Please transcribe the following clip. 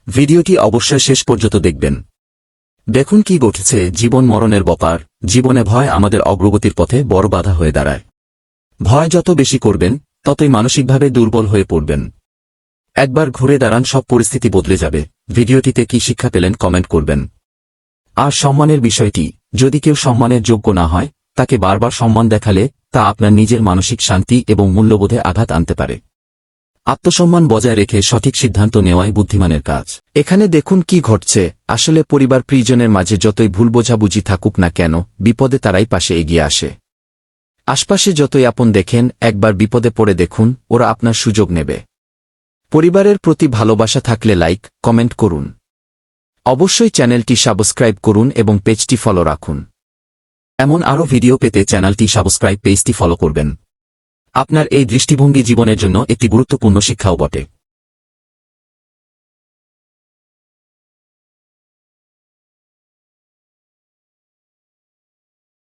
ভিডিওটি অবশ্যই শেষ পর্যন্ত দেখবেন। দেখুন কি ঘটেছে জীবন মরণের ব্যাপার। জীবনে ভয় আমাদের অগ্রগতির পথে বড় বাধা হয়ে দাঁড়ায়। ভয় যত বেশি করবেন ততই মানসিকভাবে দুর্বল হয়ে পড়বেন। একবার ঘুরে দাঁড়ান, সব পরিস্থিতি বদলে যাবে। ভিডিওটিতে কি শিক্ষা পেলেন কমেন্ট করবেন। আর সম্মানের বিষয়টি, যদি কেউ সম্মানের যোগ্য না হয় তাকে বারবার সম্মান দেখালে তা আপনার নিজের মানসিক শান্তি এবং মূল্যবোধে আঘাত আনতে পারে। আত্মসম্মান বজায় রেখে সঠিক সিদ্ধান্ত নেওয়াই বুদ্ধিমানের কাজ। এখানে দেখুন কি ঘটছে। আসলে পরিবার প্রিয়জনের মাঝে যতই ভুল বোঝাবুঝি থাকুক না কেন, বিপদে তারাই পাশে এগিয়ে আসে। আশপাশে যতই আপন দেখেন, একবার বিপদে পড়ে দেখুন, ওরা আপনার সুযোগ নেবে। পরিবারের প্রতি ভালোবাসা থাকলে লাইক, কমেন্ট করুন। অবশ্যই চ্যানেলটি সাবস্ক্রাইব করুন এবং পেজটি ফলো রাখুন। এমন আরও ভিডিও পেতে চ্যানেলটি সাবস্ক্রাইব, পেজটি ফলো করবেন। আপনার এই দৃষ্টিভঙ্গি জীবনের জন্য একটি গুরুত্বপূর্ণ শিক্ষাও বটে।